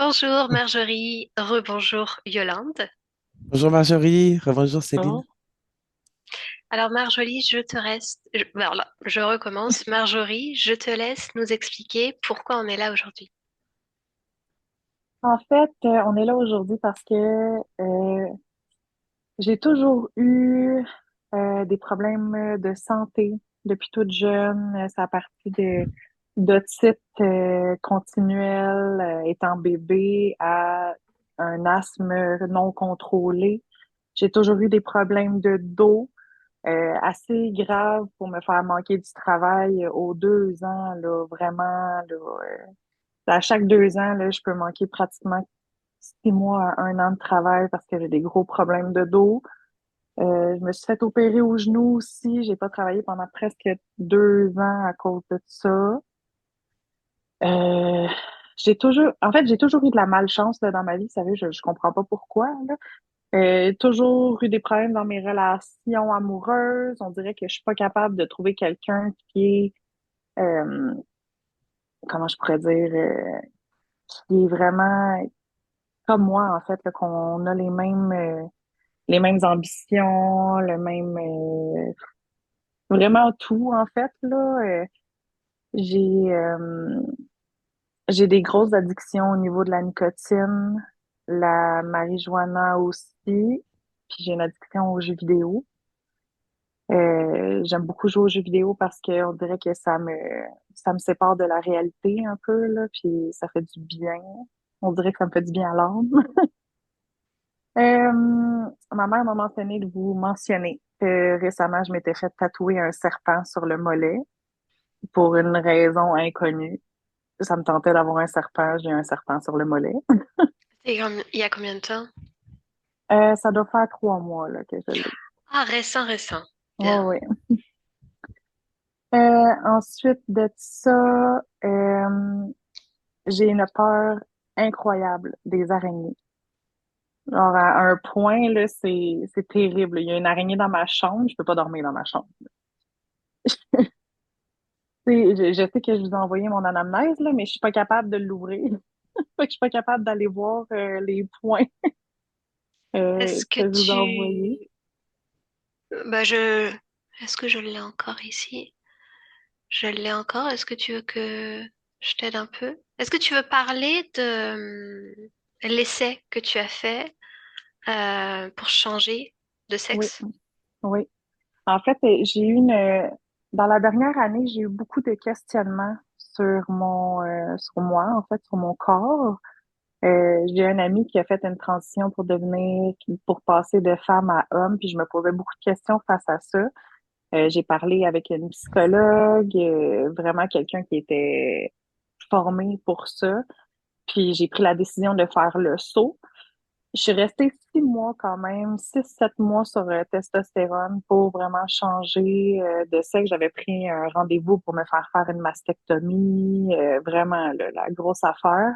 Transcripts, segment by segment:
Bonjour Marjorie, rebonjour Yolande. Bonjour Marjorie, rebonjour Céline. Bon, alors Marjorie, je recommence. Marjorie, je te laisse nous expliquer pourquoi on est là aujourd'hui. En fait, on est là aujourd'hui parce que j'ai toujours eu des problèmes de santé depuis toute jeune. Ça a parti de d'otite continuelle étant bébé à un asthme non contrôlé. J'ai toujours eu des problèmes de dos assez graves pour me faire manquer du travail aux 2 ans, là, vraiment, là, à chaque 2 ans, là, je peux manquer pratiquement 6 mois à 1 an de travail parce que j'ai des gros problèmes de dos. Je me suis fait opérer au genou aussi. J'ai pas travaillé pendant presque 2 ans à cause de ça. Euh, j'ai toujours eu de la malchance là, dans ma vie. Vous savez, je comprends pas pourquoi, là. Toujours eu des problèmes dans mes relations amoureuses. On dirait que je suis pas capable de trouver quelqu'un qui est, comment je pourrais dire, qui est vraiment comme moi, en fait, là, qu'on a les mêmes ambitions, le même, vraiment tout, en fait, là. J'ai, euh, j'ai des grosses addictions au niveau de la nicotine, la marijuana aussi, puis j'ai une addiction aux jeux vidéo. J'aime beaucoup jouer aux jeux vidéo parce que on dirait que ça me sépare de la réalité un peu, là, puis ça fait du bien. On dirait que ça me fait du bien à l'âme. Ma mère m'a mentionné de vous mentionner que récemment, je m'étais fait tatouer un serpent sur le mollet pour une raison inconnue. Ça me tentait d'avoir un serpent, j'ai un serpent sur le mollet. Il y a combien de temps? Ça doit faire 3 mois là, que je l'ai. Ah, récent, récent. Ouais, Bien. ouais. Ensuite de ça, j'ai une peur incroyable des araignées. Genre, à un point, là, c'est terrible. Il y a une araignée dans ma chambre, je peux pas dormir dans ma chambre. Je sais que je vous ai envoyé mon anamnèse, là, mais je suis pas capable de l'ouvrir. Fait que je suis pas capable d'aller voir les points Est-ce que que je vous ai envoyés. bah je, est-ce que je l'ai encore ici? Je l'ai encore. Est-ce que tu veux que je t'aide un peu? Est-ce que tu veux parler de l'essai que tu as fait pour changer de Oui, sexe? oui. En fait, dans la dernière année, j'ai eu beaucoup de questionnements sur moi, en fait, sur mon corps. J'ai un ami qui a fait une transition pour passer de femme à homme, puis je me posais beaucoup de questions face à ça. J'ai parlé avec une psychologue, vraiment quelqu'un qui était formé pour ça. Puis j'ai pris la décision de faire le saut. Je suis restée 6 mois quand même, 6, 7 mois sur testostérone pour vraiment changer de sexe. J'avais pris un rendez-vous pour me faire une mastectomie, vraiment là, la grosse affaire.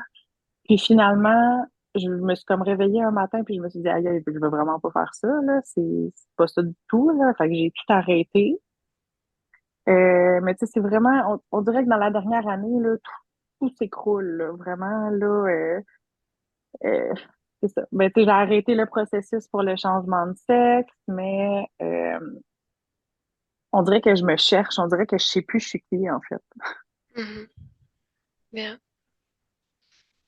Puis finalement, je me suis comme réveillée un matin puis je me suis dit, aïe, aïe, je veux vraiment pas faire ça, là. C'est pas ça du tout, là. Fait que j'ai tout arrêté. Mais tu sais, c'est vraiment, on dirait que dans la dernière année, là, tout s'écroule, là. Vraiment, là. Euh, c'est ça. Ben, tu sais, j'ai arrêté le processus pour le changement de sexe, mais on dirait que je me cherche, on dirait que je sais plus je suis qui, en fait. Mhm. Bien.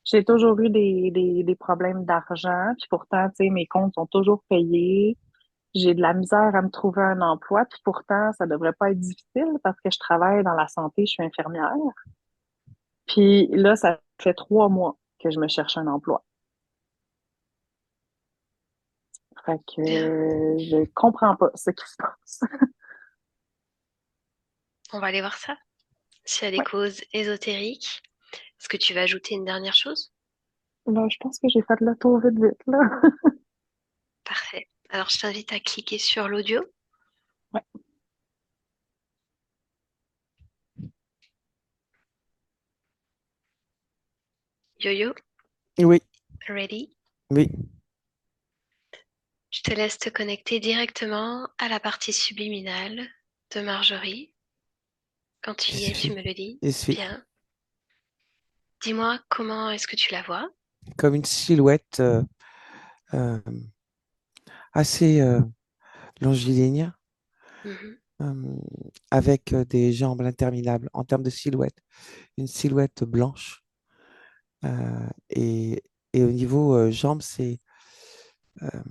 J'ai toujours eu des problèmes d'argent, puis pourtant, tu sais, mes comptes sont toujours payés. J'ai de la misère à me trouver un emploi, puis pourtant, ça devrait pas être difficile parce que je travaille dans la santé, je suis infirmière. Puis là, ça fait 3 mois que je me cherche un emploi. Fait que Bien. je comprends pas ce qui se passe. On va aller voir ça. S'il y a des Ouais. causes ésotériques, est-ce que tu vas ajouter une dernière chose? Là, je pense que j'ai fait le tour vite vite, là. Parfait. Alors, je t'invite à cliquer sur l'audio. Ouais. Yo-yo, Oui, ready? oui, Je te laisse te connecter directement à la partie subliminale de Marjorie. Quand tu je y es, tu suis, me le dis. je suis. Bien. Dis-moi comment est-ce que tu la vois? comme une silhouette euh, assez longiligne, Mhm. euh, avec des jambes interminables en termes de silhouette. Une silhouette blanche. Et, et au niveau jambes, c'est, euh,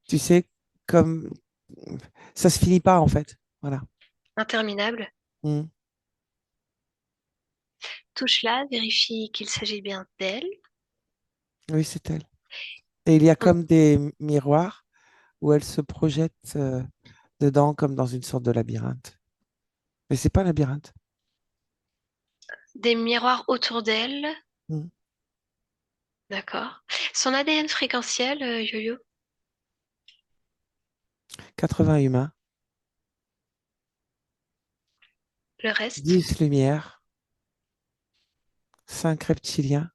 tu sais, comme ça se finit pas en fait. Voilà. Interminable. Mm. Touche-la, vérifie qu'il s'agit bien d'elle. Oui, c'est elle. Et il y a On- comme des miroirs où elle se projette dedans comme dans une sorte de labyrinthe. Mais c'est pas un labyrinthe. Des miroirs autour d'elle. Mm. D'accord. Son ADN fréquentiel, Yo-Yo. 80 humains, Le reste. 10 lumières, 5 reptiliens,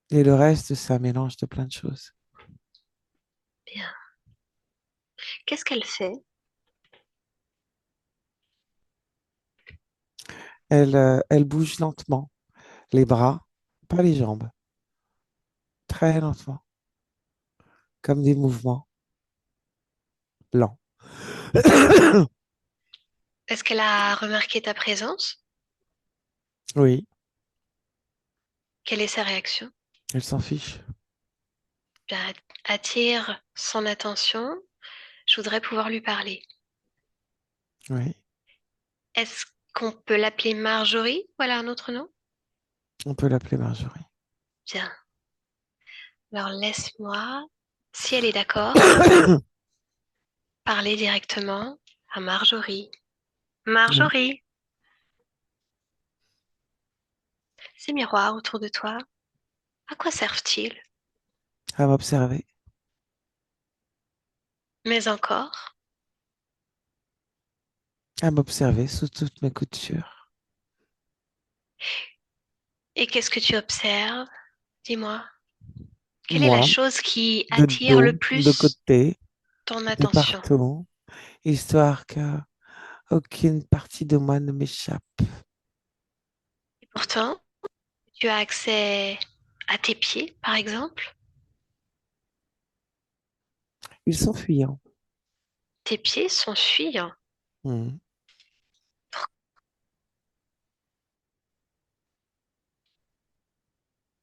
et le reste, c'est un mélange de plein de choses. Bien. Qu'est-ce qu'elle fait? Elle bouge lentement, les bras, pas les jambes, très lentement, comme des mouvements lents. Est-ce qu'elle a remarqué ta présence? Oui, Quelle est sa réaction? elle s'en fiche. Bien, attire son attention. Je voudrais pouvoir lui parler. Oui, Est-ce qu'on peut l'appeler Marjorie? Voilà un autre nom? on peut l'appeler Marjorie. Bien. Alors laisse-moi, si elle est d'accord, parler directement à Marjorie. Oui, Marjorie, ces miroirs autour de toi, à quoi servent-ils? à m'observer, Mais encore, à m'observer sous toutes mes coutures. et qu'est-ce que tu observes? Dis-moi, quelle est la Moi, chose qui de attire le dos, de plus côté, ton de attention? partout, histoire que aucune partie de moi ne m'échappe. Et pourtant, tu as accès à tes pieds, par exemple. Ils sont fuyants. Tes pieds sont fuyants. Hmm.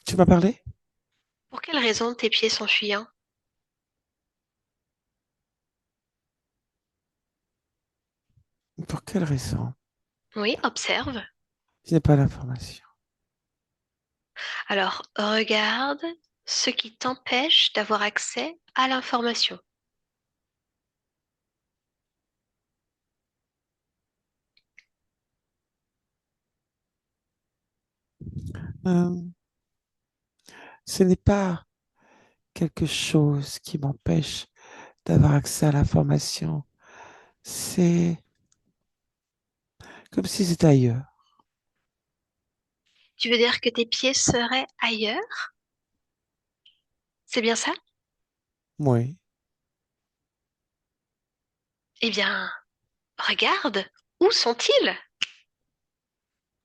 Tu m'as parlé? Pour quelle raison tes pieds sont fuyants? Pour quelle raison? Oui, observe. Je n'ai pas l'information. Alors, regarde ce qui t'empêche d'avoir accès à l'information. Euh, Ce n'est pas quelque chose qui m'empêche d'avoir accès à l'information. C'est comme si c'était ailleurs. Tu veux dire que tes pieds seraient ailleurs? C'est bien ça? Oui, Eh bien, regarde. Où sont-ils,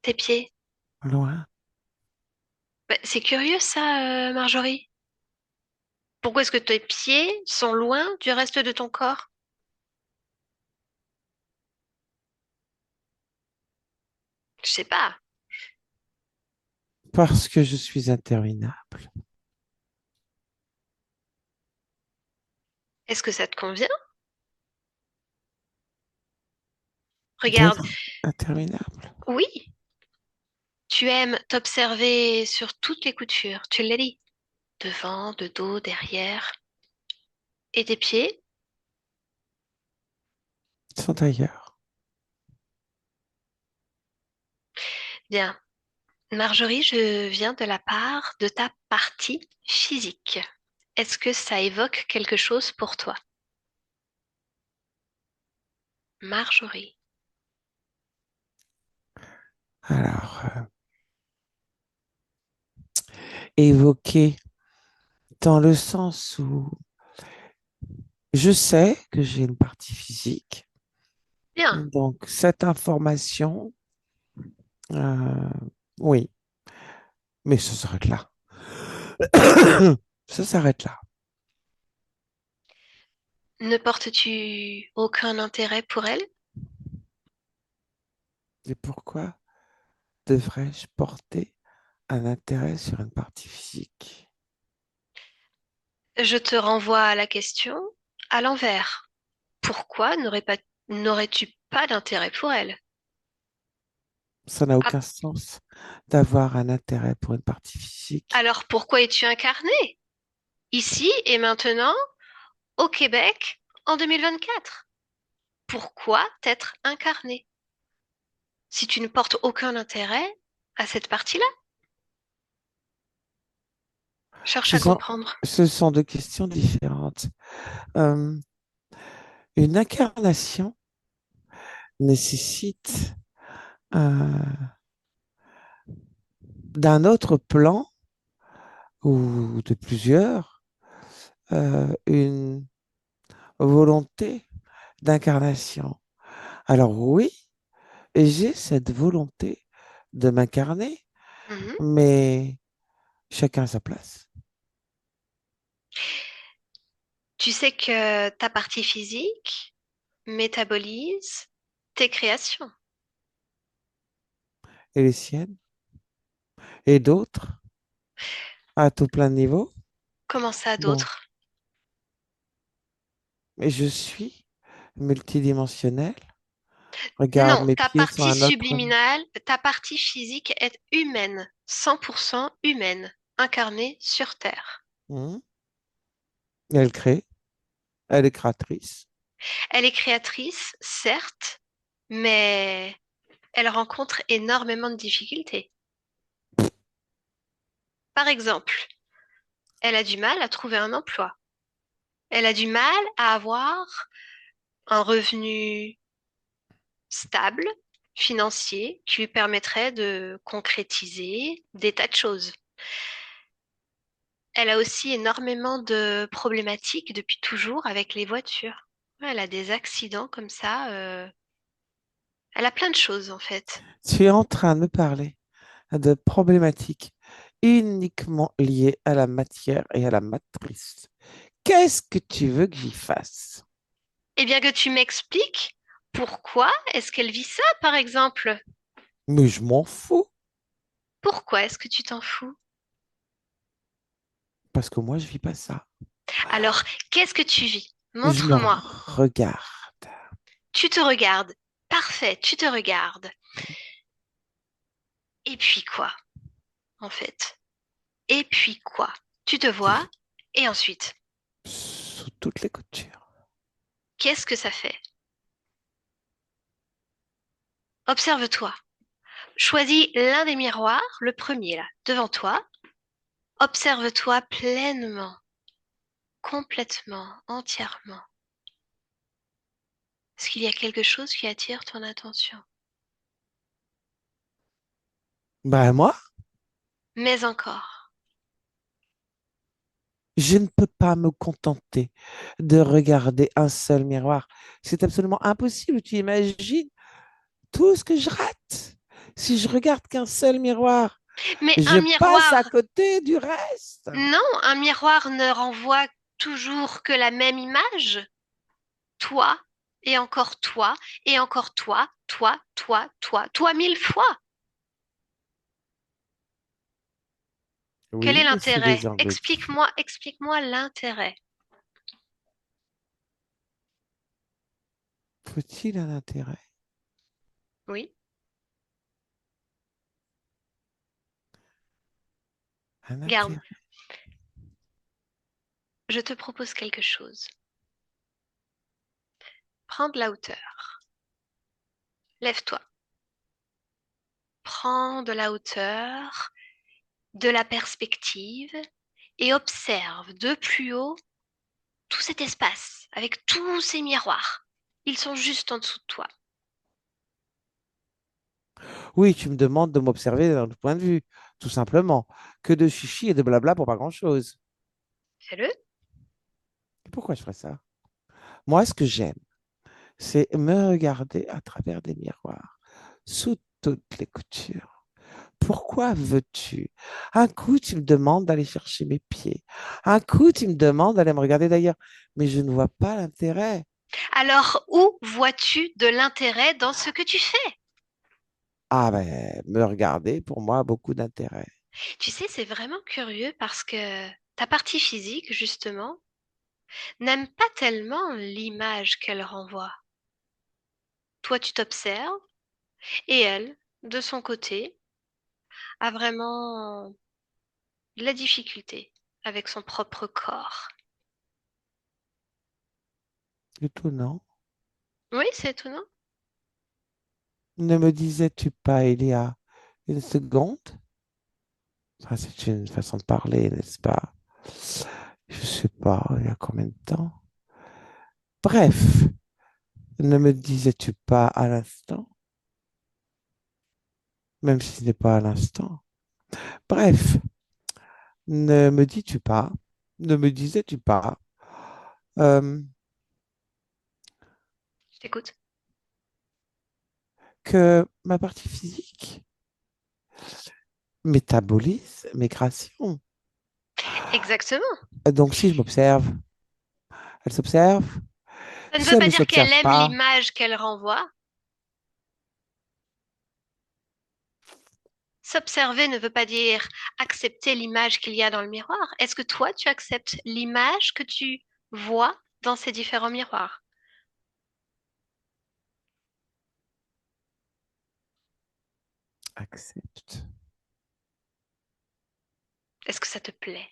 tes pieds? loin. Ben, c'est curieux ça, Marjorie. Pourquoi est-ce que tes pieds sont loin du reste de ton corps? Je sais pas. Parce que je suis interminable. Est-ce que ça te convient? Regarde. D'être interminable. Oui, tu aimes t'observer sur toutes les coutures. Tu l'as dit. Devant, de dos, derrière. Et tes pieds? Ils sont ailleurs. Bien. Marjorie, je viens de la part de ta partie physique. Est-ce que ça évoque quelque chose pour toi? Marjorie. Alors, évoquer dans le sens où je sais que j'ai une partie physique. Bien. Donc, cette information, euh, oui, Mais ça s'arrête là. Ça s'arrête là. Ne portes-tu aucun intérêt pour elle? Et pourquoi devrais-je porter un intérêt sur une partie physique? Je te renvoie à la question à l'envers. Pourquoi n'aurais-tu pas d'intérêt pour elle? Ça n'a Ah, aucun sens d'avoir un intérêt pour une partie physique. alors pourquoi es-tu incarné? Ici et maintenant, au Québec, en 2024. Pourquoi t'être incarné? Si tu ne portes aucun intérêt à cette partie-là, cherche Ce à sont, comprendre. ce sont deux questions différentes. Euh, une incarnation nécessite d'un autre plan ou de plusieurs une volonté d'incarnation. Alors oui, j'ai cette volonté de m'incarner, Mhm. mais chacun à sa place. Tu sais que ta partie physique métabolise tes créations. Et les siennes, et d'autres, à tout plein de niveaux. Comment ça, Bon, d'autres? mais je suis multidimensionnel. Regarde, Non, mes ta pieds sont partie un autre. subliminale, ta partie physique est humaine, 100% humaine, incarnée sur Terre. Hmm. Elle crée, elle est créatrice. Elle est créatrice, certes, mais elle rencontre énormément de difficultés. Par exemple, elle a du mal à trouver un emploi. Elle a du mal à avoir un revenu stable, financier, qui lui permettrait de concrétiser des tas de choses. Elle a aussi énormément de problématiques depuis toujours avec les voitures. Ouais, elle a des accidents comme ça. Elle a plein de choses en fait. Tu es en train de me parler de problématiques uniquement liées à la matière et à la matrice. Qu'est-ce que tu veux que j'y fasse? Eh bien que tu m'expliques pourquoi est-ce qu'elle vit ça, par exemple? Mais je m'en fous, Pourquoi est-ce que tu t'en fous? parce que moi, je vis pas ça. Alors, qu'est-ce que tu vis? Je me Montre-moi. regarde. Tu te regardes. Parfait, tu te regardes. Et puis quoi, en fait? Et puis quoi? Tu te vois et ensuite, Sous toutes les coutures. qu'est-ce que ça fait? Observe-toi. Choisis l'un des miroirs, le premier là, devant toi. Observe-toi pleinement, complètement, entièrement. Est-ce qu'il y a quelque chose qui attire ton attention? Ben moi, Mais encore. je ne peux pas me contenter de regarder un seul miroir. C'est absolument impossible. Tu imagines tout ce que je rate si je regarde qu'un seul miroir. Mais un Je passe à miroir, côté du reste. non, un miroir ne renvoie toujours que la même image. Toi, et encore toi, et encore toi, toi 1000 fois. Quel est Oui, mais sous l'intérêt? des angles différents. Explique-moi l'intérêt. Faut-il un intérêt? Oui, Un garde, intérêt? je te propose quelque chose. Prends de la hauteur. Lève-toi. Prends de la hauteur, de la perspective et observe de plus haut tout cet espace avec tous ces miroirs. Ils sont juste en dessous de toi. Oui, tu me demandes de m'observer d'un autre point de vue, tout simplement. Que de chichi et de blabla pour pas grand-chose. Fais-le. Pourquoi je ferais ça? Moi, ce que j'aime, c'est me regarder à travers des miroirs, sous toutes les coutures, Pourquoi veux-tu? Un coup, tu me demandes d'aller chercher mes pieds. Un coup, tu me demandes d'aller me regarder d'ailleurs. Mais je ne vois pas l'intérêt. Alors, où vois-tu de l'intérêt dans ce que tu fais? Ah ben, me regarder, pour moi, a beaucoup d'intérêt. Tu sais, c'est vraiment curieux parce que ta partie physique, justement, n'aime pas tellement l'image qu'elle renvoie. Toi, tu t'observes et elle, de son côté, a vraiment de la difficulté avec son propre corps. Étonnant. Oui, c'est étonnant. Ne me disais-tu pas il y a une seconde? Ça, c'est une façon de parler, n'est-ce pas? Je sais pas, il y a combien de temps? Bref, ne me disais-tu pas à l'instant, même si ce n'est pas à l'instant. Bref, ne me dis-tu pas, ne me disais-tu pas euh, Je t'écoute. que ma partie physique métabolise mes créations? Exactement. Donc, si je m'observe, elle s'observe. Ça ne Si veut elle pas ne dire qu'elle s'observe aime pas, l'image qu'elle renvoie. S'observer ne veut pas dire accepter l'image qu'il y a dans le miroir. Est-ce que toi, tu acceptes l'image que tu vois dans ces différents miroirs? accepte, Est-ce que ça te plaît,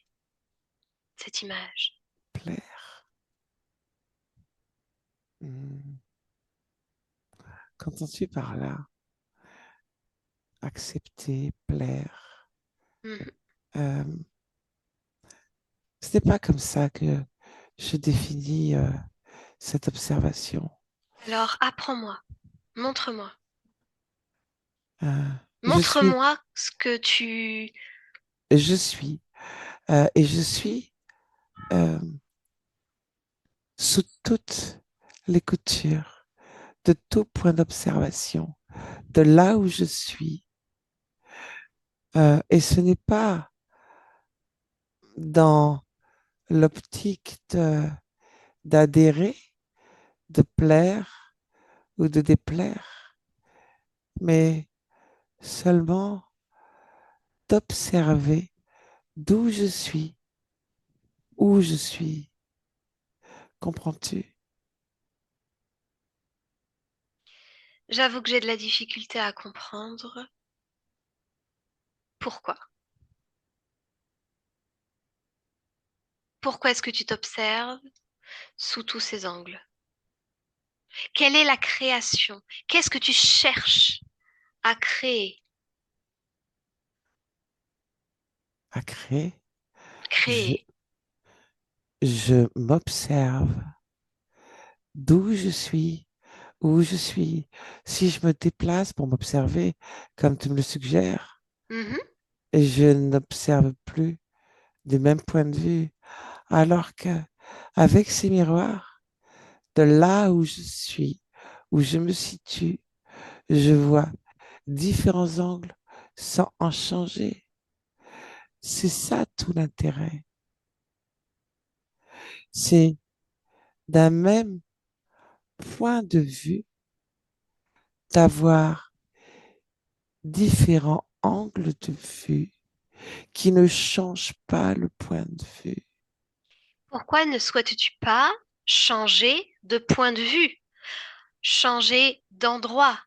cette image? plaire. Hmm. Qu'entends-tu par là? Accepter, plaire. Mhm. Euh, ce n'est pas comme ça que je définis cette observation. Alors, apprends-moi, montre-moi. Euh, je suis, Montre-moi ce que tu... je suis, et je suis euh, sous toutes les coutures de tout point d'observation, de là où je suis. Et ce n'est pas dans l'optique d'adhérer, de plaire ou de déplaire, mais seulement d'observer d'où je suis, où je suis. Comprends-tu? J'avoue que j'ai de la difficulté à comprendre pourquoi. Pourquoi est-ce que tu t'observes sous tous ces angles? Quelle est la création? Qu'est-ce que tu cherches à créer? À créer, je, Créer. je m'observe d'où je suis, où je suis. Si je me déplace pour m'observer, comme tu me le suggères, Mhm. je n'observe plus du même point de vue. Alors que avec ces miroirs, de là où je suis, où je me situe, je vois différents angles sans en changer. C'est ça tout l'intérêt. C'est d'un même point de vue d'avoir différents angles de vue qui ne changent pas le point de vue. Pourquoi ne souhaites-tu pas changer de point de vue, changer d'endroit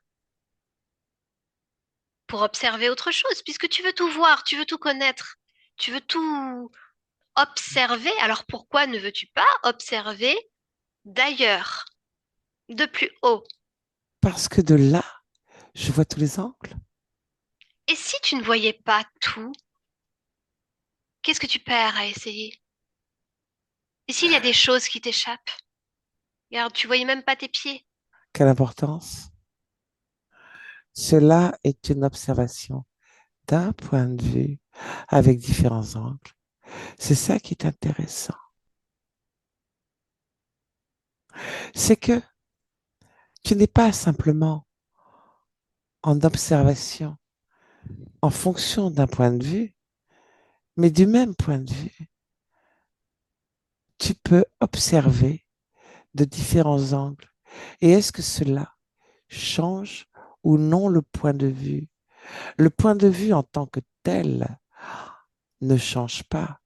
pour observer autre chose, puisque tu veux tout voir, tu veux tout connaître, tu veux tout observer, alors pourquoi ne veux-tu pas observer d'ailleurs, de plus haut? Parce que de là, je vois tous les angles. Et si tu ne voyais pas tout, qu'est-ce que tu perds à essayer? Et s'il y a des choses qui t'échappent? Regarde, tu voyais même pas tes pieds. Quelle importance? Cela est une observation d'un point de vue avec différents angles. C'est ça qui est intéressant. C'est que tu n'es pas simplement en observation, en fonction d'un point de vue, mais du même point de vue, tu peux observer de différents angles. Et est-ce que cela change ou non le point de vue? Le point de vue en tant que tel ne change pas.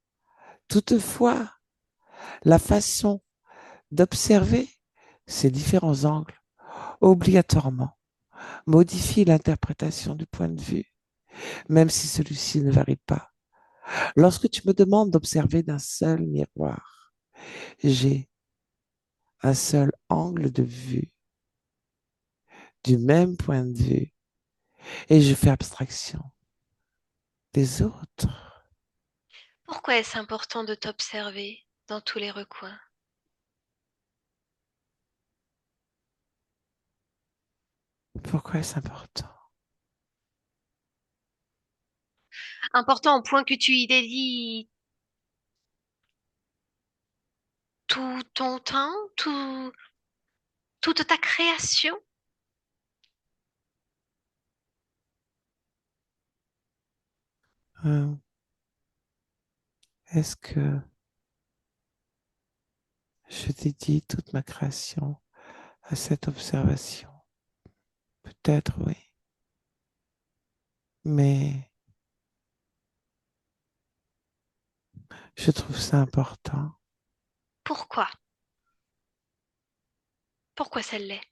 Toutefois, la façon d'observer ces différents angles obligatoirement modifie l'interprétation du point de vue, même si celui-ci ne varie pas. Lorsque tu me demandes d'observer d'un seul miroir, j'ai un seul angle de vue, du même point de vue, et je fais abstraction des autres. Pourquoi est-ce important de t'observer dans tous les recoins? Pourquoi est-ce important? Important au point que tu y dédies tout ton temps, toute ta création? Euh, Est-ce que je dédie toute ma création à cette observation? Peut-être oui, mais je trouve ça important. Pourquoi? Pourquoi ça l'est?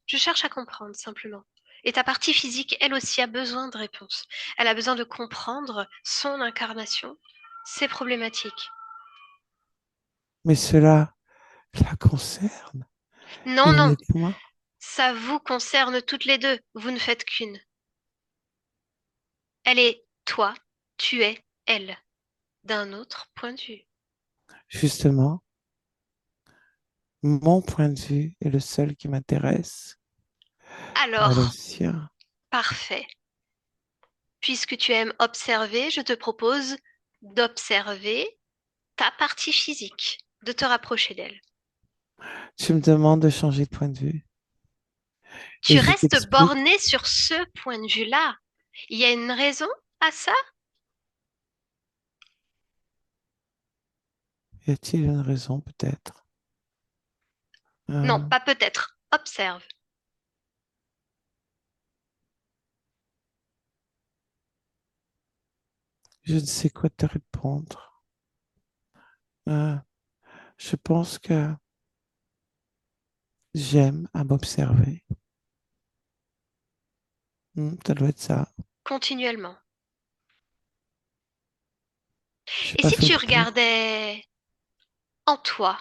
Je cherche à comprendre simplement. Et ta partie physique, elle aussi, a besoin de réponses. Elle a besoin de comprendre son incarnation, ses problématiques. Mais cela la concerne Non, non, uniquement. ça vous concerne toutes les deux. Vous ne faites qu'une. Elle est toi, tu es elle, d'un autre point de vue. Justement, mon point de vue est le seul qui m'intéresse, pas le Alors, sien. parfait. Puisque tu aimes observer, je te propose d'observer ta partie physique, de te rapprocher d'elle. Tu me demandes de changer de point de vue et Tu je restes t'explique. borné sur ce point de vue-là. Il y a une raison à ça? Y a-t-il une raison peut-être? Non, Euh, pas peut-être. Observe. je ne sais quoi te répondre. Euh, je pense que j'aime à m'observer. Ça doit être ça. Continuellement. J'ai Et pas si fait tu le tour. regardais en toi,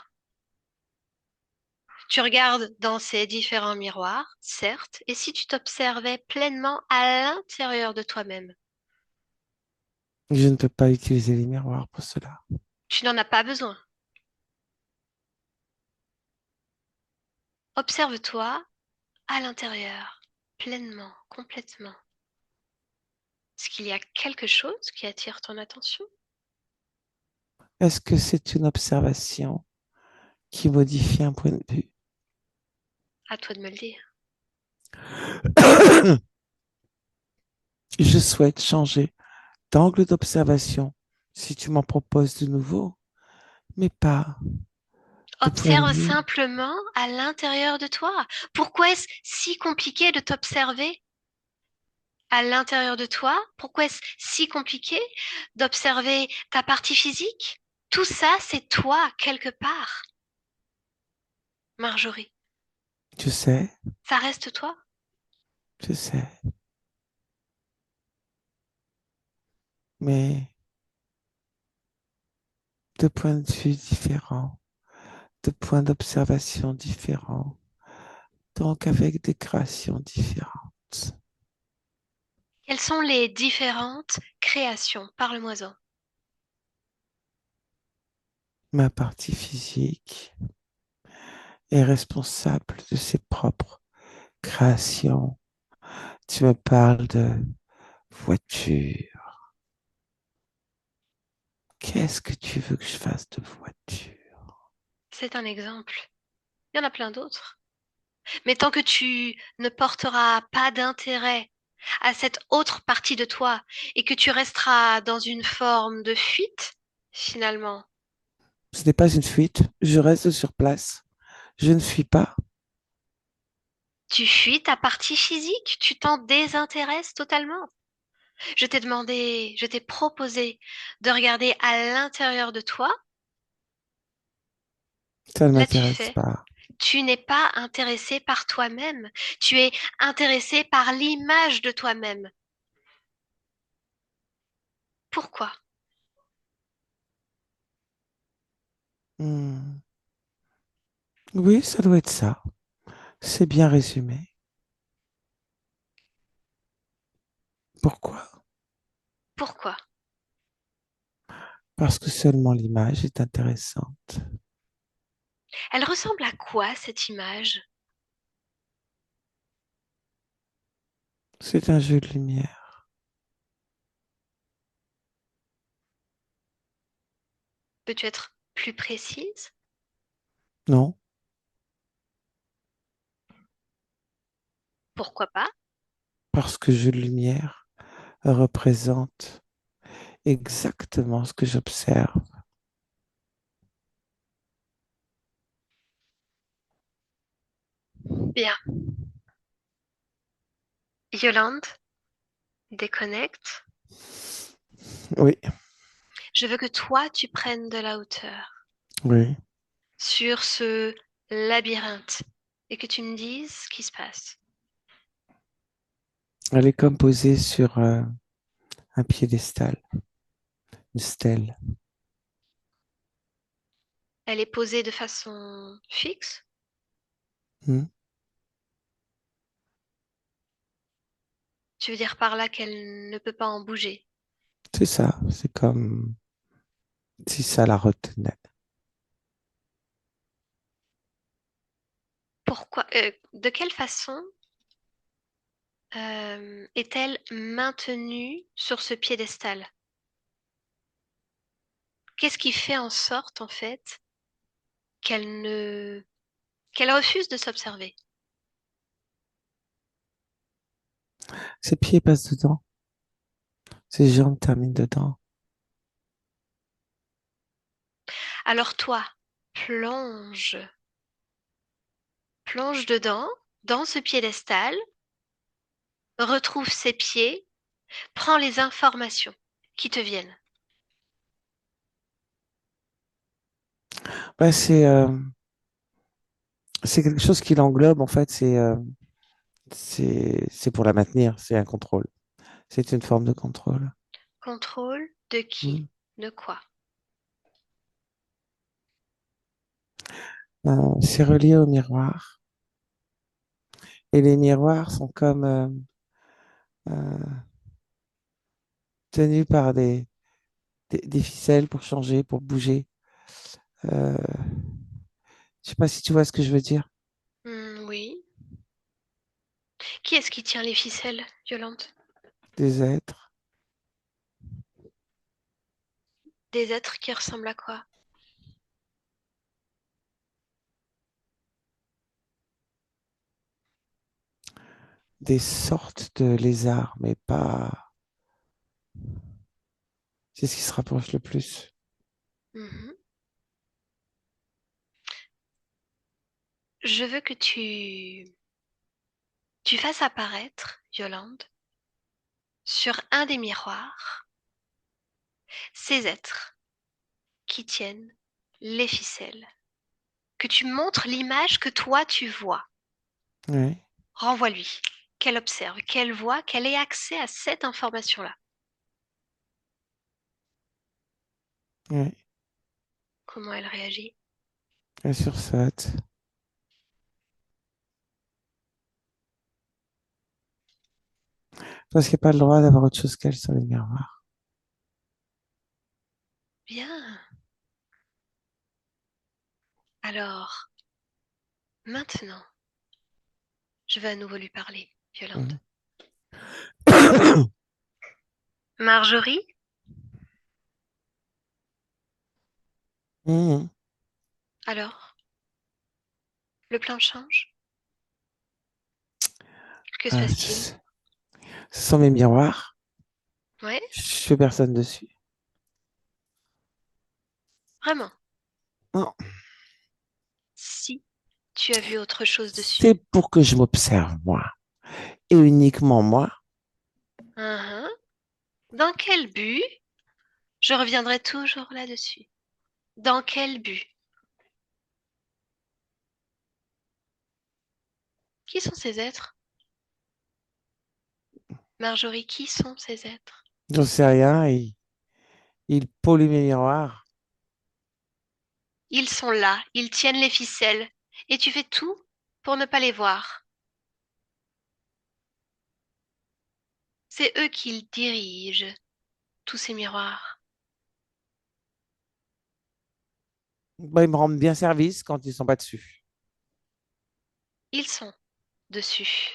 tu regardes dans ces différents miroirs, certes, et si tu t'observais pleinement à l'intérieur de toi-même, Je ne peux pas utiliser les miroirs pour cela. tu n'en as pas besoin. Observe-toi à l'intérieur, pleinement, complètement. Est-ce qu'il y a quelque chose qui attire ton attention? Est-ce que c'est une observation qui modifie un point de vue? À toi de me le dire. Je souhaite changer d'angle d'observation si tu m'en proposes de nouveau, mais pas de point de Observe vue. simplement à l'intérieur de toi. Pourquoi est-ce si compliqué de t'observer à l'intérieur de toi? Pourquoi est-ce si compliqué d'observer ta partie physique? Tout ça, c'est toi, quelque part, Marjorie. Je sais, Ça reste toi. je sais, mais de points de vue différents, de points d'observation différents, donc avec des créations différentes. Quelles sont les différentes créations? Parle-moi-en. Ma partie physique est responsable de ses propres créations. Tu me parles de voiture. Qu'est-ce que tu veux que je fasse de voiture? C'est un exemple. Il y en a plein d'autres. Mais tant que tu ne porteras pas d'intérêt à cette autre partie de toi et que tu resteras dans une forme de fuite, finalement. Ce n'est pas une fuite, je reste sur place. Je ne fuis pas. Tu fuis ta partie physique, tu t'en désintéresses totalement. Je t'ai demandé, je t'ai proposé de regarder à l'intérieur de toi. Ça ne Là, tu m'intéresse fais. pas. Tu n'es pas intéressé par toi-même. Tu es intéressé par l'image de toi-même. Pourquoi? Hmm. Oui, ça doit être ça. C'est bien résumé. Pourquoi? Pourquoi? Parce que seulement l'image est intéressante. Elle ressemble à quoi, cette image? C'est un jeu de lumière. Peux-tu être plus précise? Non, Pourquoi pas? parce que jeu de lumière représente exactement ce que j'observe. Bien. Yolande, déconnecte. Oui, Je veux que toi, tu prennes de la hauteur oui. sur ce labyrinthe et que tu me dises ce qui se passe. Elle est comme posée sur un piédestal, une stèle. Elle est posée de façon fixe. Hmm. Tu veux dire par là qu'elle ne peut pas en bouger. C'est ça, c'est comme si ça la retenait. Pourquoi, de quelle façon est-elle maintenue sur ce piédestal? Qu'est-ce qui fait en sorte, en fait, qu'elle ne, qu'elle refuse de s'observer? Ses pieds passent dedans, ses jambes terminent dedans. Alors toi, plonge, plonge dedans, dans ce piédestal, retrouve ses pieds, prends les informations qui te viennent. Bah, c'est quelque chose qui l'englobe, en fait, c'est pour la maintenir, c'est un contrôle. C'est une forme de contrôle. Contrôle de Hmm. qui? De quoi? C'est relié au miroir. Et les miroirs sont comme euh, tenus par des ficelles pour changer, pour bouger. Euh, je sais pas si tu vois ce que je veux dire. Oui. Qui est-ce qui tient les ficelles, Yolande? Des êtres, Des êtres qui ressemblent à quoi? des sortes de lézards, mais pas. C'est ce qui se rapproche le plus. Mhm. Je veux que tu fasses apparaître, Yolande, sur un des miroirs, ces êtres qui tiennent les ficelles. Que tu montres l'image que toi tu vois. Oui, Renvoie-lui. Qu'elle observe, qu'elle voit, qu'elle ait accès à cette information-là. oui. Comment elle réagit? Elle sursaute. Parce qu'il n'y a pas le droit d'avoir autre chose qu'elle sur les miroirs. Bien. Alors, maintenant, je vais à nouveau lui parler, Yolande. Mhm. Marjorie, Mhm. alors, le plan change? Que se Ah, passe-t-il? Ce sont mes miroirs. Ouais, Je fais personne dessus. vraiment. Non, Si tu as vu autre chose c'est dessus. pour que je m'observe, moi, et uniquement moi. Uhum. Dans quel but? Je reviendrai toujours là-dessus. Dans quel but? Qui sont ces êtres? Marjorie, qui sont ces êtres? J'en sais rien, il pollue mes miroirs. Ils sont là, ils tiennent les ficelles, et tu fais tout pour ne pas les voir. C'est eux qui dirigent tous ces miroirs. Bah, ils me rendent bien service quand ils sont pas dessus. Ils sont dessus,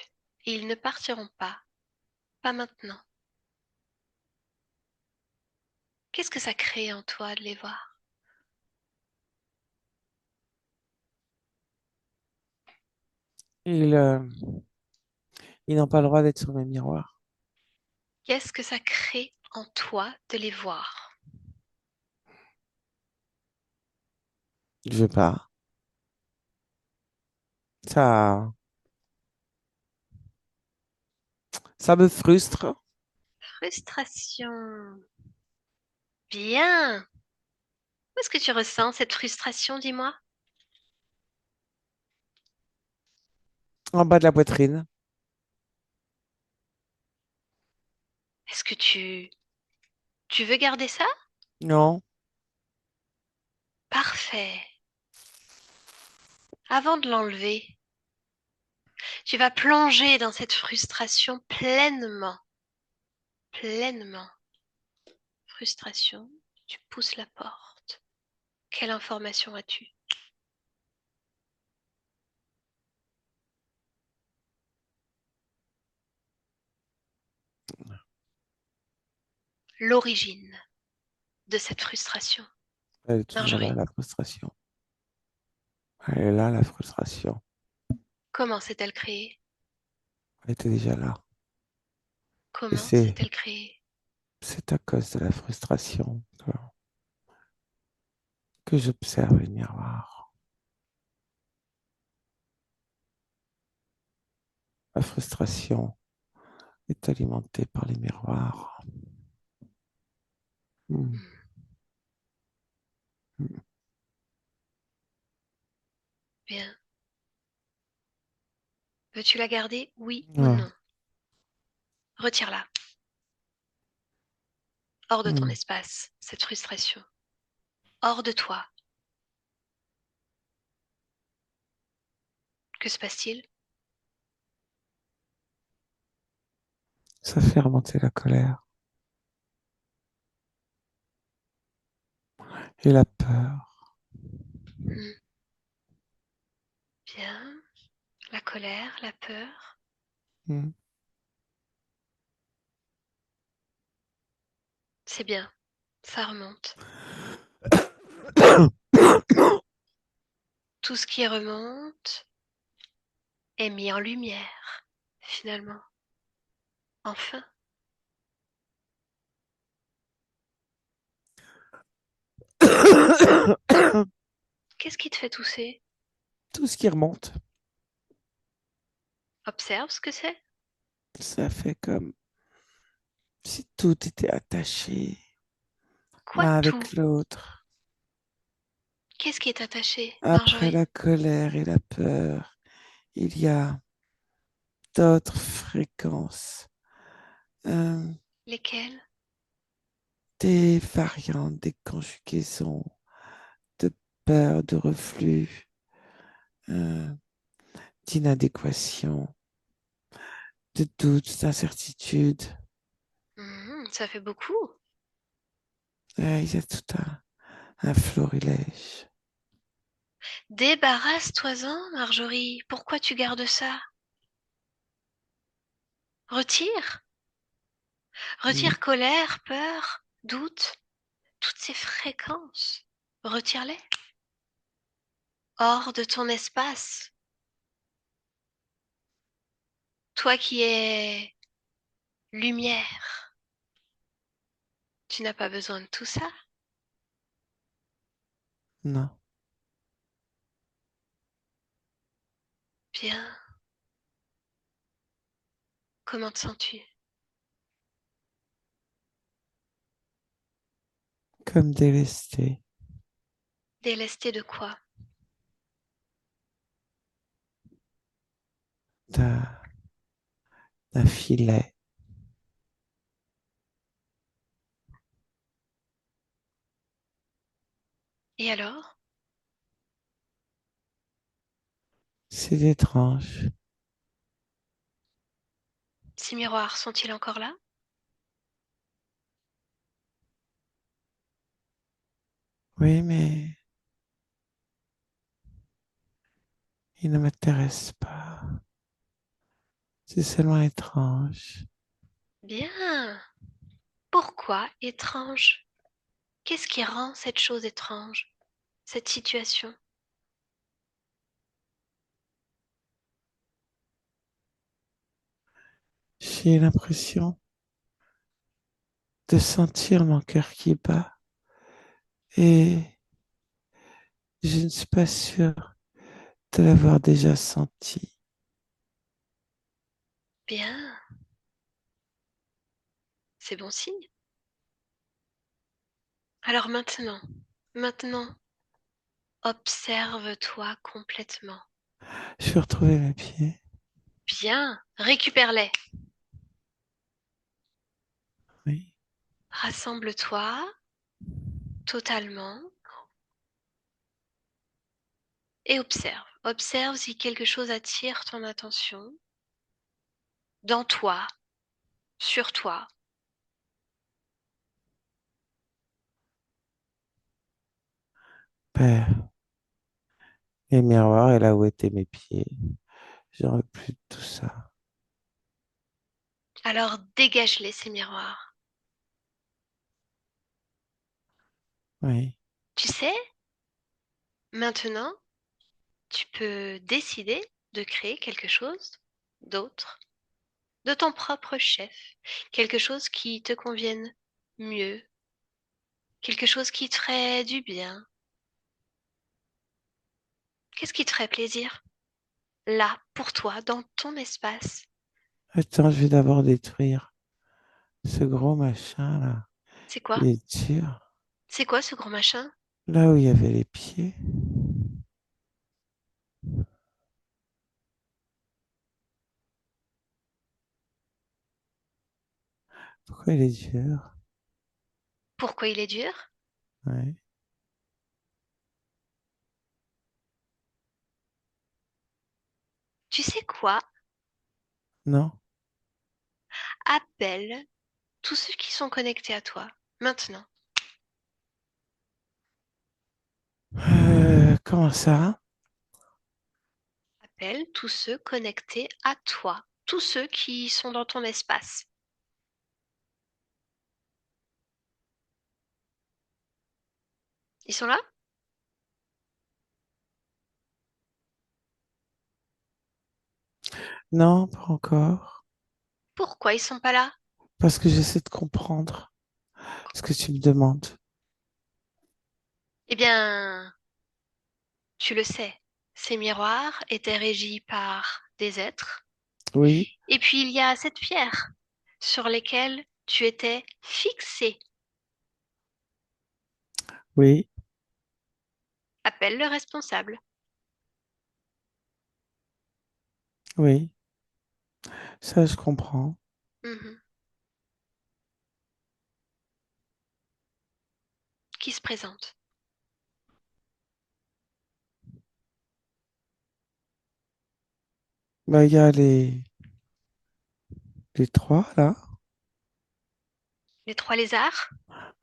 et ils ne partiront pas, pas maintenant. Qu'est-ce que ça crée en toi de les voir? Ils, ils n'ont pas le droit d'être sur mes miroirs. Qu'est-ce que ça crée en toi de les voir? Je veux pas. Ça, ça me frustre. Frustration. Bien. Où est-ce que tu ressens cette frustration, dis-moi? En bas de la poitrine. Est-ce que tu veux garder ça? Non. Parfait. Avant de l'enlever, tu vas plonger dans cette frustration pleinement, pleinement. Frustration, tu pousses la porte. Quelle information as-tu? L'origine de cette frustration. Elle est toujours là, Marjorie, la frustration. Elle est là, la frustration. comment s'est-elle créée? Elle était déjà là. Et Comment c'est, s'est-elle créée? c'est à cause de la frustration que j'observe les miroirs. La frustration est alimentée par les miroirs. Hmm, Hmm, hmm. bien. Veux-tu la garder? Oui ou Ah, non? Retire-la. Hors de ton hmm. espace, cette frustration. Hors de toi. Que se passe-t-il? Ça fait remonter la colère et la peur. Hmm, bien. La colère, la peur. Hmm. C'est bien. Ça remonte. Tout ce qui remonte est mis en lumière, finalement. Enfin. Qu'est-ce qui te fait tousser? Tout ce qui remonte, Observe ce que c'est. ça fait comme si tout était attaché Quoi l'un tout? avec l'autre. Qu'est-ce qui est attaché, Après Marjorie? la colère et la peur, il y a d'autres fréquences, euh, Lesquels? des variantes, des conjugaisons de peur, de reflux, euh, d'inadéquation, de doutes, d'incertitude. Ça fait beaucoup. Il y a tout un florilège. Débarrasse-toi-en, Marjorie. Pourquoi tu gardes ça? Retire. Mm. Retire colère, peur, doute, toutes ces fréquences. Retire-les. Hors de ton espace. Toi qui es lumière. Tu n'as pas besoin de tout ça? Non, Bien. Comment te sens-tu? comme délesté Délesté de quoi? d'un d'un filet. Et alors? C'est étrange. Ces miroirs sont-ils encore là? Oui, mais il ne m'intéresse pas. C'est seulement étrange. Bien. Pourquoi étrange? Qu'est-ce qui rend cette chose étrange, cette situation? J'ai l'impression de sentir mon cœur qui bat et je ne suis pas sûre de l'avoir déjà senti. Bien, c'est bon signe. Alors maintenant, observe-toi complètement. Je vais retrouver mes pieds. Bien, récupère-les. Oui, Rassemble-toi totalement et observe. Observe si quelque chose attire ton attention dans toi, sur toi. ben, les miroirs et là où étaient mes pieds. J'en veux plus de tout ça. Alors dégage-les, ces miroirs. Oui, Tu sais, maintenant, tu peux décider de créer quelque chose d'autre, de ton propre chef, quelque chose qui te convienne mieux, quelque chose qui te ferait du bien. Qu'est-ce qui te ferait plaisir? Là, pour toi, dans ton espace. attends, je vais d'abord détruire ce gros machin là. C'est quoi? Il est dur. C'est quoi ce gros machin? Là où il y avait les pieds. Pourquoi il est dur? Pourquoi il est dur? Ouais. Tu sais quoi? Non. Appelle tous ceux qui sont connectés à toi. Maintenant. Comment ça? Appelle tous ceux connectés à toi. Tous ceux qui sont dans ton espace. Ils sont là? Non, pas encore. Pourquoi ils sont pas là? Parce que j'essaie de comprendre ce que tu me demandes. Eh bien, tu le sais. Ces miroirs étaient régis par des êtres. Oui, Et puis il y a cette pierre sur lesquelles tu étais fixé. oui, Appelle le responsable. oui. Ça, je comprends. Mhm. Qui se présente. Bah, il y a les trois là. Les trois lézards.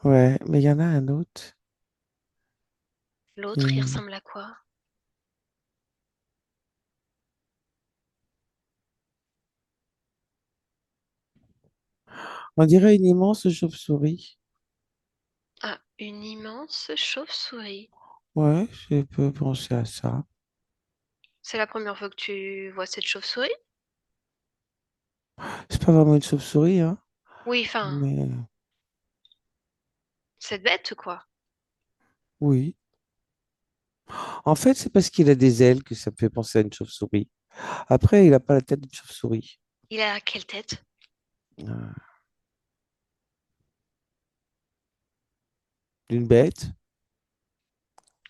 Ouais, mais il y en a un autre. L'autre, il Et ressemble à quoi? on dirait une immense chauve-souris. Ah, une immense chauve-souris. Ouais, je peux penser à ça. C'est la première fois que tu vois cette chauve-souris? C'est pas vraiment une chauve-souris, hein, Oui, enfin, mais cette bête, quoi. oui. En fait, c'est parce qu'il a des ailes que ça me fait penser à une chauve-souris. Après, il n'a pas la tête d'une chauve-souris. Il a quelle tête? Euh, D'une bête.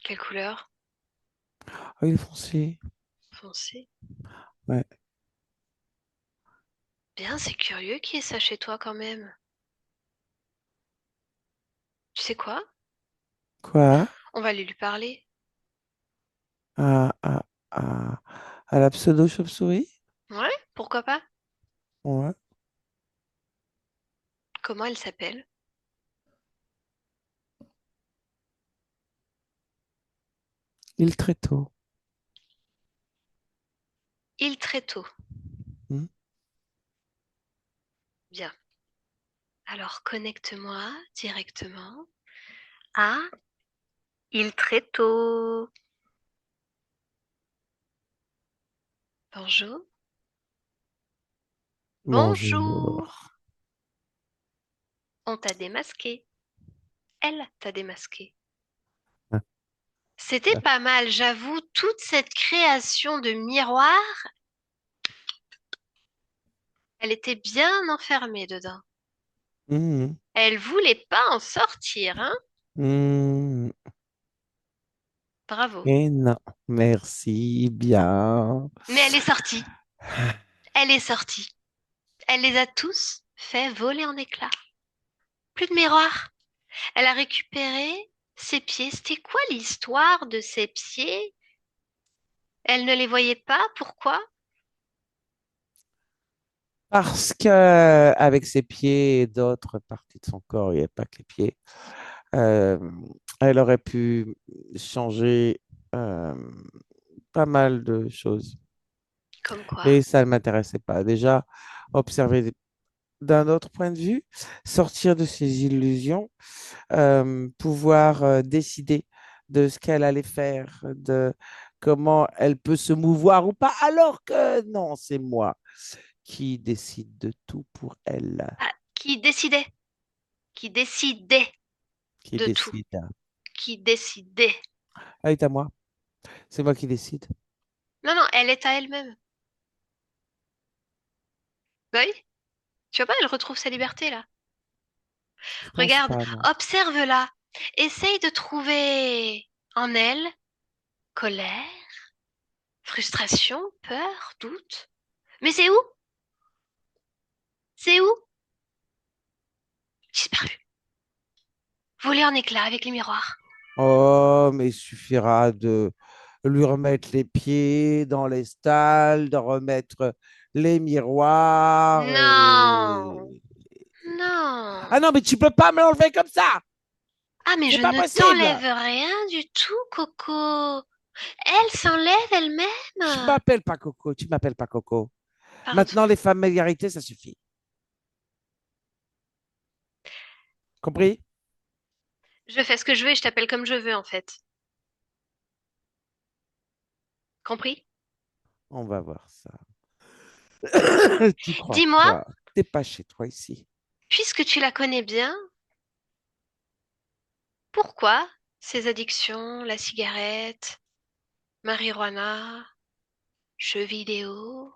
Quelle couleur? Ah, il est foncé. Foncé. Ouais. Bien, c'est curieux qu'il y ait ça chez toi quand même. Tu sais quoi? Quoi? On va aller lui parler. À, à, à la pseudo-chauve-souris? Ouais, pourquoi pas? Ouais. Comment elle s'appelle? Il très tôt. Il Tréteau. Hmm. Bien. Alors connecte-moi directement à Il Tréteau. Bonjour. Bonjour. Bonjour. On t'a démasqué. Elle t'a démasqué. C'était pas mal, j'avoue, toute cette création de miroirs, elle était bien enfermée dedans. Hmm. Elle voulait pas en sortir, hein? Hmm. Bravo. Et non. Merci bien. Mais elle est sortie. Elle est sortie. Elle les a tous fait voler en éclats. Plus de miroirs. Elle a récupéré ses pieds. C'était quoi l'histoire de ses pieds? Elle ne les voyait pas. Pourquoi? Parce que avec ses pieds et d'autres parties de son corps, il n'y avait pas que les pieds, euh, elle aurait pu changer euh, pas mal de choses. Comme quoi? Et ça ne m'intéressait pas. Déjà, observer d'un autre point de vue, sortir de ses illusions, pouvoir décider de ce qu'elle allait faire, de comment elle peut se mouvoir ou pas, alors que non, c'est moi qui décide de tout pour elle, Ah, qui décidait? Qui décidait qui de tout? décide. Qui décidait? Ah, est à moi, c'est moi qui décide. Non, non, elle est à elle-même. Bah oui, tu vois pas, elle retrouve sa liberté là. Je pense Regarde, pas, non. observe-la. Essaye de trouver en elle colère, frustration, peur, doute. Mais c'est où? C'est où? Disparu. Volé en éclats avec les miroirs. Oh, mais il suffira de lui remettre les pieds dans les stalles, de remettre les miroirs Non, et... non. Ah non, mais tu peux pas me l'enlever comme ça! Ah, mais C'est je pas ne possible! t'enlève rien du tout, Coco. Elle s'enlève Tu elle-même. m'appelles pas Coco, tu m'appelles pas Coco. Pardon. Maintenant, les familiarités, ça suffit. Compris? Je fais ce que je veux et je t'appelle comme je veux en fait. Compris? On va voir ça. Tu crois Dis-moi, quoi? T'es pas chez toi ici. puisque tu la connais bien, pourquoi ces addictions, la cigarette, marijuana, jeux vidéo,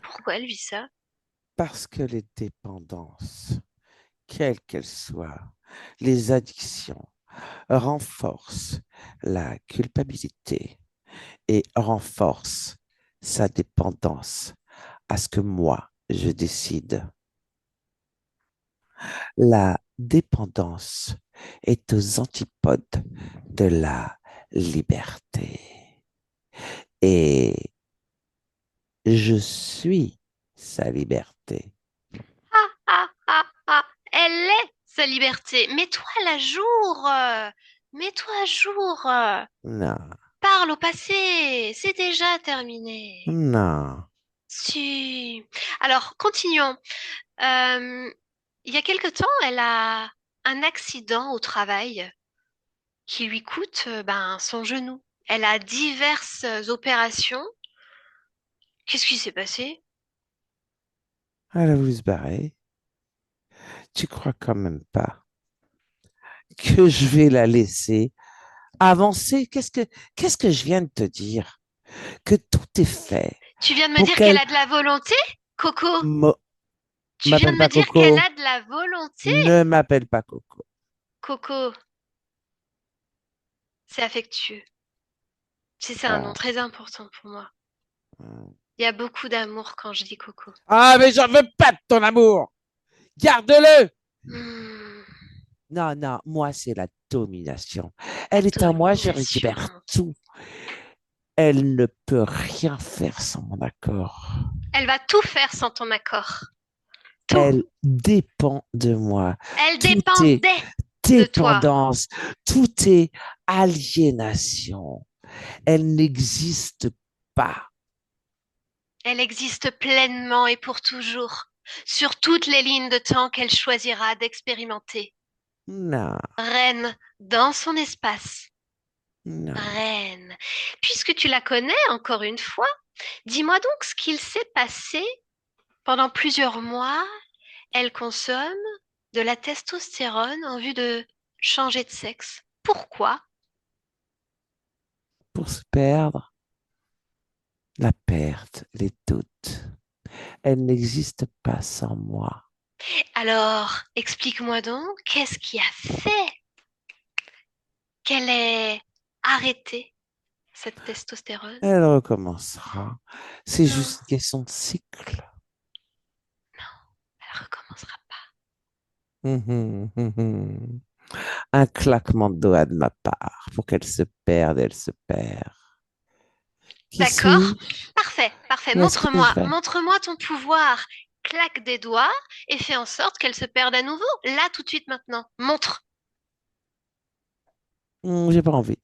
pourquoi elle vit ça? Parce que les dépendances, quelles qu'elles soient, les addictions, renforcent la culpabilité et renforcent sa dépendance à ce que moi, je décide. La dépendance est aux antipodes de la liberté. Et je suis sa liberté. Ah, ah, ah, ah, elle est sa liberté. Mets-toi à jour. Mets-toi à jour. Non, Parle au passé. C'est déjà terminé. non. Si. Alors, continuons. Euh, il y a quelque temps, elle a un accident au travail qui lui coûte ben, son genou. Elle a diverses opérations. Qu'est-ce qui s'est passé? Elle a voulu se barrer. Tu crois quand même pas que je vais la laisser avancer? Qu'est-ce que je viens de te dire? Que tout est fait Tu viens de me pour dire qu'elle qu'elle a de la volonté, Coco? me- Tu viens m'appelle de me pas dire qu'elle Coco. a de la volonté? Ne m'appelle pas Coco. Coco, c'est affectueux. Tu sais, c'est un nom Ah. très important pour moi. Il y a beaucoup d'amour quand je dis Coco. Ah, mais j'en veux pas de ton amour. Garde-le. Hmm, Non, non, moi, c'est la domination. la Elle est à moi, je récupère domination. tout. Elle ne peut rien faire sans mon accord. Elle va tout faire sans ton accord. Tout. Elle dépend de moi. Elle Tout est dépendait de toi. dépendance. Tout est aliénation. Elle n'existe pas. Elle existe pleinement et pour toujours, sur toutes les lignes de temps qu'elle choisira d'expérimenter. Non, Reine dans son espace. non. Reine. Puisque tu la connais encore une fois, dis-moi donc ce qu'il s'est passé pendant plusieurs mois. Elle consomme de la testostérone en vue de changer de sexe. Pourquoi? Pour se perdre, la perte, les doutes. Elle n'existe pas sans moi. Alors, explique-moi donc, qu'est-ce qui a fait qu'elle ait arrêté cette testostérone? Elle recommencera. C'est Non, juste une question de cycle. elle recommencera pas. Hum, hum, hum. Un claquement de doigts de ma part pour qu'elle se perde, elle se perd. Qui D'accord? suis-je? Parfait, parfait. Qu'est-ce que je Montre-moi, fais? montre-moi ton pouvoir. Claque des doigts et fais en sorte qu'elle se perde à nouveau. Là, tout de suite, maintenant. Montre, J'ai pas envie.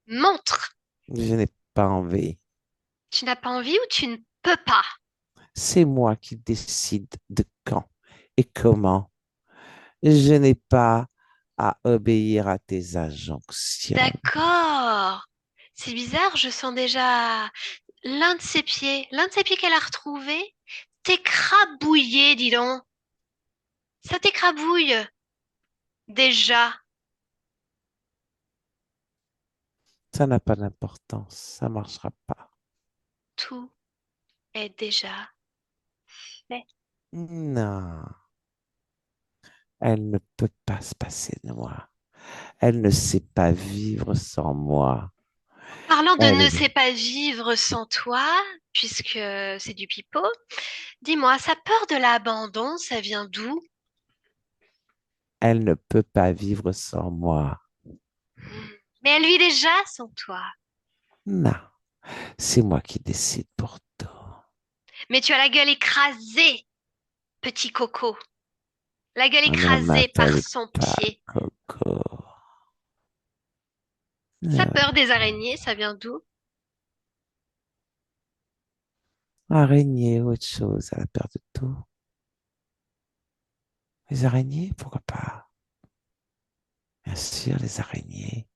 montre. Je n'ai pas envie. Tu n'as pas envie ou tu ne peux pas? C'est moi qui décide de quand et comment. Je n'ai pas à obéir à tes injonctions. D'accord. C'est bizarre, je sens déjà l'un de ses pieds qu'elle a retrouvé, t'écrabouillé, dis donc. Ça t'écrabouille déjà. Ça n'a pas d'importance. Ça marchera pas. Tout est déjà fait. Non, elle ne peut pas se passer de moi. Elle ne sait pas vivre sans moi. Parlant de ne Elle, sait pas vivre sans toi, puisque c'est du pipeau, dis-moi, sa peur de l'abandon, ça vient d'où? elle ne peut pas vivre sans moi. Mais elle vit déjà sans toi. Non, c'est moi qui décide pour tout. Mais tu as la gueule écrasée, petit coco. La gueule On ne écrasée par m'appelle son pas pied. Coco. Sa Non. peur des araignées, ça vient d'où? Araignée, autre chose, elle a peur de tout. Les araignées, pourquoi pas? Bien sûr, les araignées,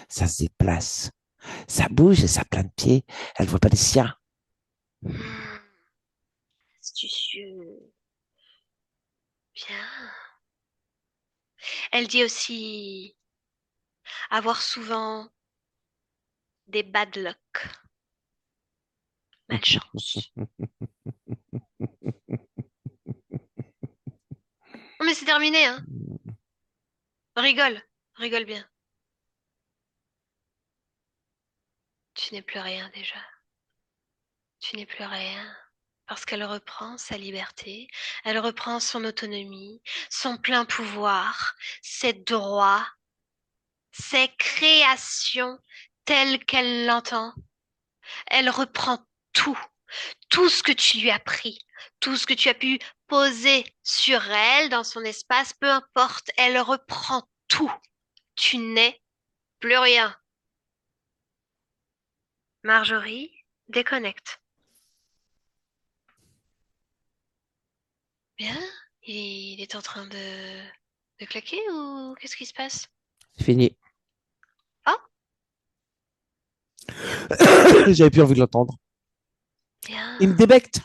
ça se déplace, ça bouge et ça a plein de pieds. Elle voit pas les siens. Hmm, astucieux. Bien. Elle dit aussi avoir souvent des bad luck, malchance. Non mais c'est terminé, hein. Rigole, rigole bien. Tu n'es plus rien déjà. Tu n'es plus rien. Parce qu'elle reprend sa liberté, elle reprend son autonomie, son plein pouvoir, ses droits, ses créations telles qu'elle l'entend. Elle reprend tout, tout ce que tu lui as pris, tout ce que tu as pu poser sur elle dans son espace, peu importe, elle reprend tout. Tu n'es plus rien. Marjorie, déconnecte. Bien, il est en train de claquer ou qu'est-ce qui se passe? C'est fini. Ah, bien, J'avais plus envie de l'entendre. Il me bien. débecte.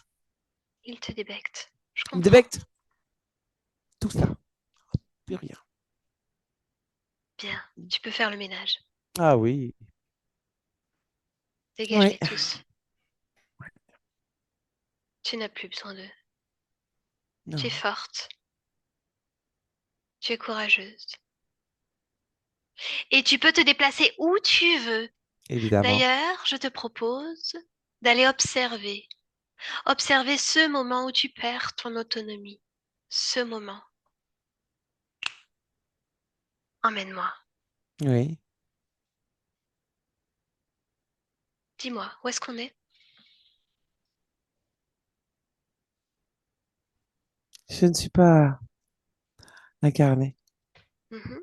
Il te débecte. Je Il me comprends. débecte tout ça, plus rien. Bien. Tu peux faire le ménage. Ah oui, oui, Dégage-les tous. Tu n'as plus besoin d'eux. Tu es non, forte. Tu es courageuse. Et tu peux te déplacer où tu veux. évidemment. D'ailleurs, je te propose d'aller observer. Observer ce moment où tu perds ton autonomie. Ce moment. Emmène-moi. Oui, Dis-moi, où est-ce qu'on est? je ne suis pas incarné. Mhm.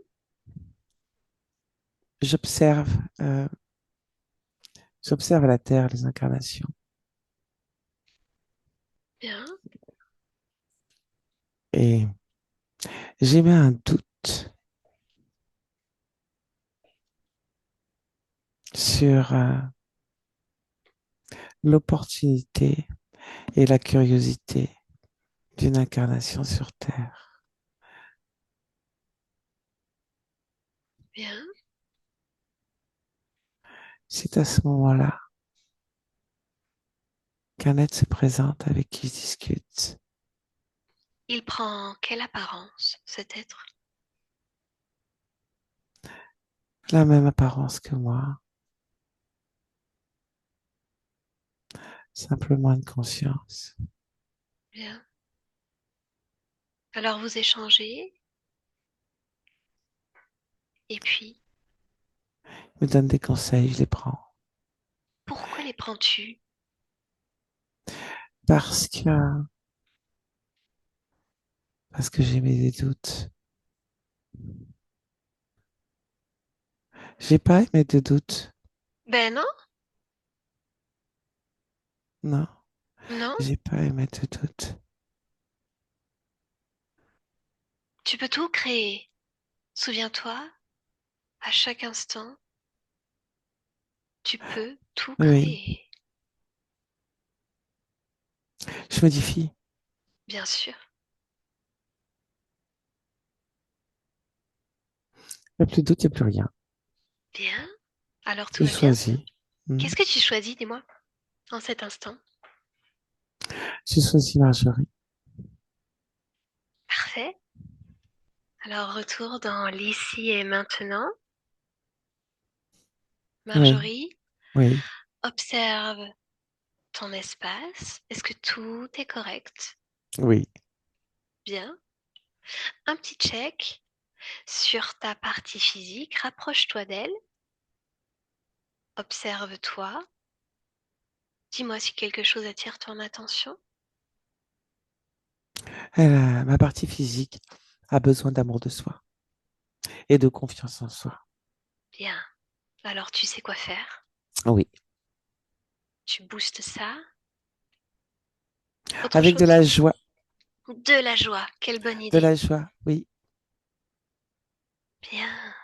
J'observe, euh, j'observe la Terre, les incarnations. Bien. Et j'émets un doute sur l'opportunité et la curiosité d'une incarnation sur Terre. Bien. C'est à ce moment-là qu'un être se présente avec qui je discute. Il prend quelle apparence, cet être? La même apparence que moi, simplement une conscience. Bien. Alors vous échangez, et puis, Il me donne des conseils, je les prends. pourquoi les prends-tu? Parce que, parce que j'ai mes doutes. J'ai pas aimé de doutes. Ben non, Non, non. j'ai pas aimé de doutes. Tu peux tout créer. Souviens-toi, à chaque instant, tu peux tout Oui, créer. je modifie. Bien sûr. Il n'y a plus de doute, il n'y a plus rien. Bien. Alors tout Je va bien? choisis. Hmm. Qu'est-ce que tu choisis, dis-moi, en cet instant? Je choisis Marjorie. Parfait. Alors retour dans l'ici et maintenant. Oui, Marjorie, oui, observe ton espace. Est-ce que tout est correct? oui. Bien. Un petit check sur ta partie physique. Rapproche-toi d'elle. Observe-toi. Dis-moi si quelque chose attire ton attention. Ma partie physique a besoin d'amour de soi et de confiance en soi. Bien. Alors tu sais quoi faire. Oui. Tu boostes ça. Autre Avec de chose? la joie. De la joie. Quelle bonne De idée. la joie, oui. Bien.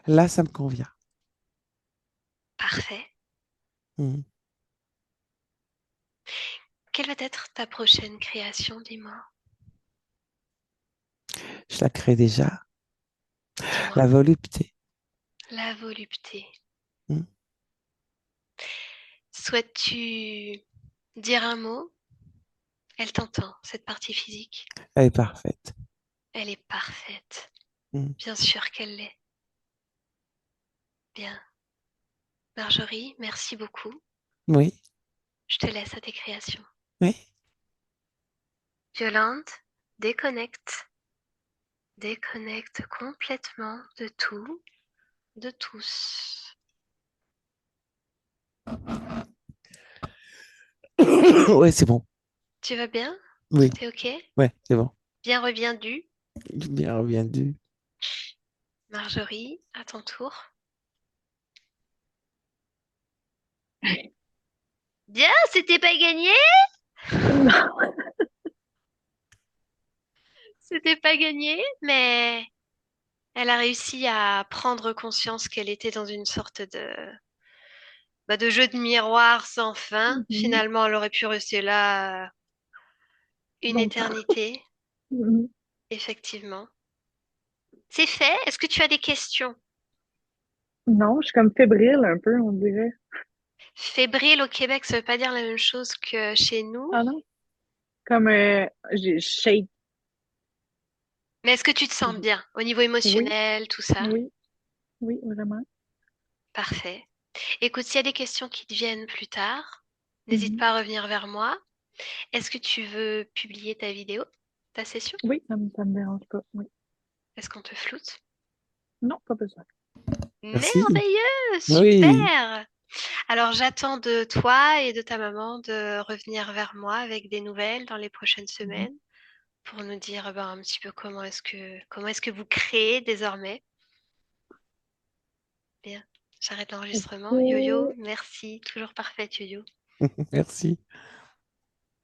Là, ça me convient. Parfait. Hmm. Quelle va être ta prochaine création, dis-moi? Je la crée déjà. Dis-moi. La volupté. La volupté. Hmm. Souhaites-tu dire un mot? Elle t'entend, cette partie physique. Elle est parfaite. Elle est parfaite. Hmm. Bien sûr qu'elle l'est. Bien. Marjorie, merci beaucoup. Oui, Je te laisse à tes créations. oui. Violente, déconnecte. Déconnecte complètement de tout, de tous. Ouais, c'est bon. Tu vas bien? Oui, Tout est OK? ouais, c'est bon. Bien reviendu. Bien reviendu. Marjorie, à ton tour. Bien, c'était pas gagné? Non. C'était pas gagné, mais elle a réussi à prendre conscience qu'elle était dans une sorte de de jeux de miroir sans fin. Mhm. Finalement, elle aurait pu rester là une Longtemps. éternité, Mhm. effectivement. C'est fait. Est-ce que tu as des questions? Non, je suis comme fébrile un peu, on dirait. Fébrile au Québec, ça veut pas dire la même chose que chez nous. Ah non? Comme j'ai shake. Mais est-ce que tu te sens bien au niveau Oui, émotionnel, tout ça? oui, oui, vraiment. Parfait. Écoute, s'il y a des questions qui te viennent plus tard, n'hésite Mhm. pas à revenir vers moi. Est-ce que tu veux publier ta vidéo, ta session? Oui, ça me dérange pas. Oui. Est-ce qu'on te floute? Non, pas besoin. Merci. Merveilleux, Oui. super. Alors j'attends de toi et de ta maman de revenir vers moi avec des nouvelles dans les prochaines Mhm. semaines pour nous dire un petit peu comment est-ce que vous créez désormais. Bien, j'arrête l'enregistrement. Yo-yo, Ok. merci, toujours parfaite, yo-yo. Merci.